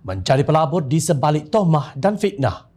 mencari pelabur di sebalik tomah dan fitnah.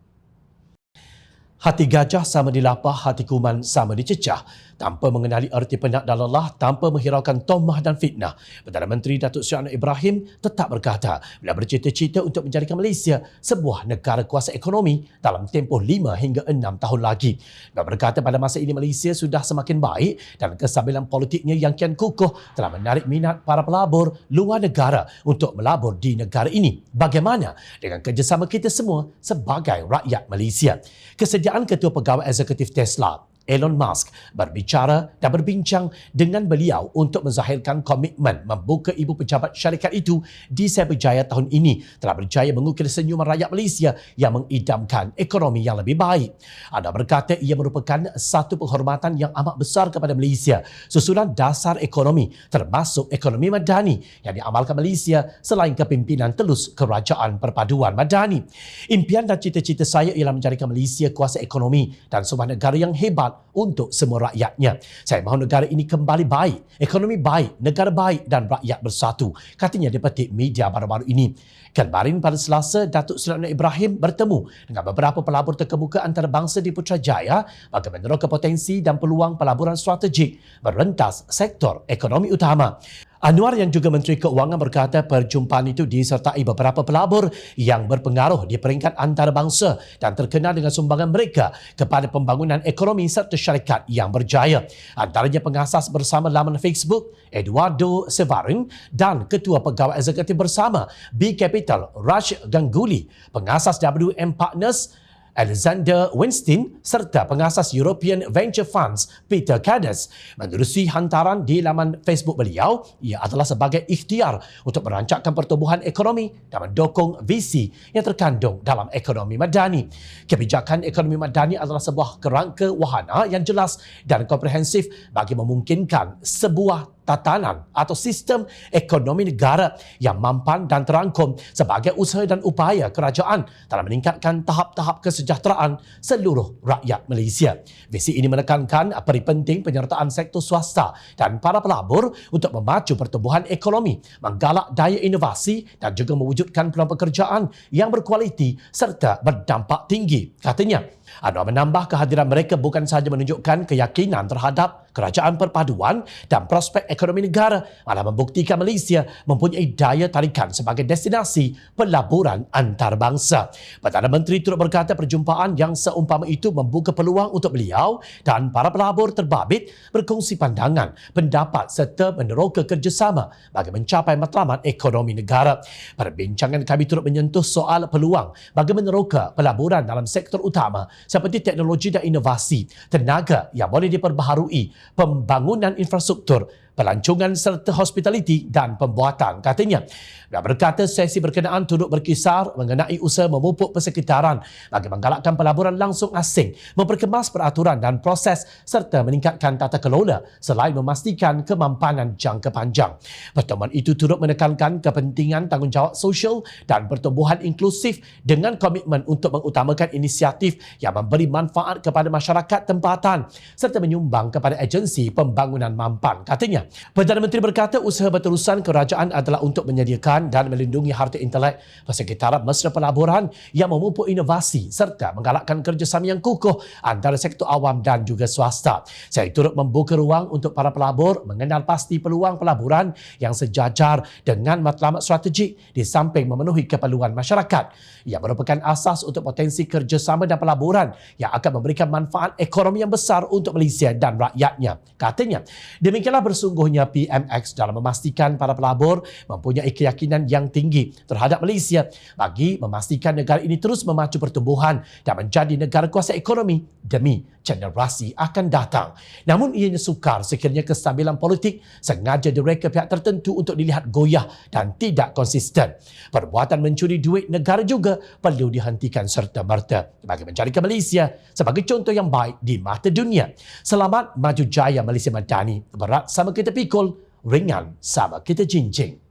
Hati gajah sama dilapah, hati kuman sama dicecah. Tanpa mengenali erti penat dan lelah, tanpa menghiraukan tomah dan fitnah, Perdana Menteri Datuk Seri Anwar Ibrahim tetap berkata bila bercita-cita untuk menjadikan Malaysia sebuah negara kuasa ekonomi dalam tempoh 5 hingga 6 tahun lagi. Dia berkata pada masa ini Malaysia sudah semakin baik dan kestabilan politiknya yang kian kukuh telah menarik minat para pelabur luar negara untuk melabur di negara ini. Bagaimana dengan kerjasama kita semua sebagai rakyat Malaysia? Kesediaan Ketua Pegawai Eksekutif Tesla, Elon Musk, berbicara dan berbincang dengan beliau untuk menzahirkan komitmen membuka ibu pejabat syarikat itu di Cyberjaya tahun ini telah berjaya mengukir senyuman rakyat Malaysia yang mengidamkan ekonomi yang lebih baik. Anda berkata ia merupakan satu penghormatan yang amat besar kepada Malaysia susulan dasar ekonomi termasuk ekonomi madani yang diamalkan Malaysia selain kepimpinan telus Kerajaan Perpaduan Madani. Impian dan cita-cita saya ialah menjadikan Malaysia kuasa ekonomi dan sebuah negara yang hebat untuk semua rakyatnya. Saya mahu negara ini kembali baik, ekonomi baik, negara baik dan rakyat bersatu, katanya dipetik media baru-baru ini. Kemarin pada Selasa, Datuk Seri Anwar Ibrahim bertemu dengan beberapa pelabur terkemuka antarabangsa di Putrajaya bagi meneroka potensi dan peluang pelaburan strategik merentas sektor ekonomi utama. Anwar yang juga Menteri Keuangan berkata perjumpaan itu disertai beberapa pelabur yang berpengaruh di peringkat antarabangsa dan terkenal dengan sumbangan mereka kepada pembangunan ekonomi serta syarikat yang berjaya. Antaranya pengasas bersama laman Facebook, Eduardo Severin dan Ketua Pegawai Eksekutif bersama B Capital, Raj Ganguly, pengasas WM Partners, Alexander Weinstein serta pengasas European Venture Funds Peter Kades. Menerusi hantaran di laman Facebook beliau, ia adalah sebagai ikhtiar untuk merancangkan pertumbuhan ekonomi dan mendukung visi yang terkandung dalam ekonomi madani. Kebijakan ekonomi madani adalah sebuah kerangka wahana yang jelas dan komprehensif bagi memungkinkan sebuah tatanan atau sistem ekonomi negara yang mampan dan terangkum sebagai usaha dan upaya kerajaan dalam meningkatkan tahap-tahap kesejahteraan seluruh rakyat Malaysia. Visi ini menekankan peri penting penyertaan sektor swasta dan para pelabur untuk memacu pertumbuhan ekonomi, menggalak daya inovasi dan juga mewujudkan peluang pekerjaan yang berkualiti serta berdampak tinggi, katanya. Anwar menambah kehadiran mereka bukan sahaja menunjukkan keyakinan terhadap kerajaan perpaduan dan prospek ekonomi negara, malah membuktikan Malaysia mempunyai daya tarikan sebagai destinasi pelaburan antarabangsa. Perdana Menteri turut berkata perjumpaan yang seumpama itu membuka peluang untuk beliau dan para pelabur terbabit berkongsi pandangan, pendapat serta meneroka kerjasama bagi mencapai matlamat ekonomi negara. Perbincangan kami turut menyentuh soal peluang bagi meneroka pelaburan dalam sektor utama seperti teknologi dan inovasi, tenaga yang boleh diperbaharui, pembangunan infrastruktur, pelancongan serta hospitality dan pembuatan, katanya. Dia berkata sesi berkenaan turut berkisar mengenai usaha memupuk persekitaran bagi menggalakkan pelaburan langsung asing, memperkemas peraturan dan proses serta meningkatkan tata kelola selain memastikan kemampanan jangka panjang. Pertemuan itu turut menekankan kepentingan tanggungjawab sosial dan pertumbuhan inklusif dengan komitmen untuk mengutamakan inisiatif yang memberi manfaat kepada masyarakat tempatan serta menyumbang kepada agensi pembangunan mampan, katanya. Perdana Menteri berkata usaha berterusan kerajaan adalah untuk menyediakan dan melindungi harta intelek persekitaran mesra pelaburan yang memupuk inovasi serta menggalakkan kerjasama yang kukuh antara sektor awam dan juga swasta. Saya turut membuka ruang untuk para pelabur mengenal pasti peluang pelaburan yang sejajar dengan matlamat strategik di samping memenuhi keperluan masyarakat yang merupakan asas untuk potensi kerjasama dan pelaburan yang akan memberikan manfaat ekonomi yang besar untuk Malaysia dan rakyatnya, katanya. Demikianlah bersungguhnya PMX dalam memastikan para pelabur mempunyai keyakinan yang tinggi terhadap Malaysia bagi memastikan negara ini terus memacu pertumbuhan dan menjadi negara kuasa ekonomi demi generasi akan datang. Namun ianya sukar sekiranya kestabilan politik sengaja direka pihak tertentu untuk dilihat goyah dan tidak konsisten. Perbuatan mencuri duit negara juga perlu dihentikan serta-merta bagi menjadikan Malaysia sebagai contoh yang baik di mata dunia. Selamat maju jaya Malaysia Madani. Berat sama kita pikul, ringan sama kita jinjing.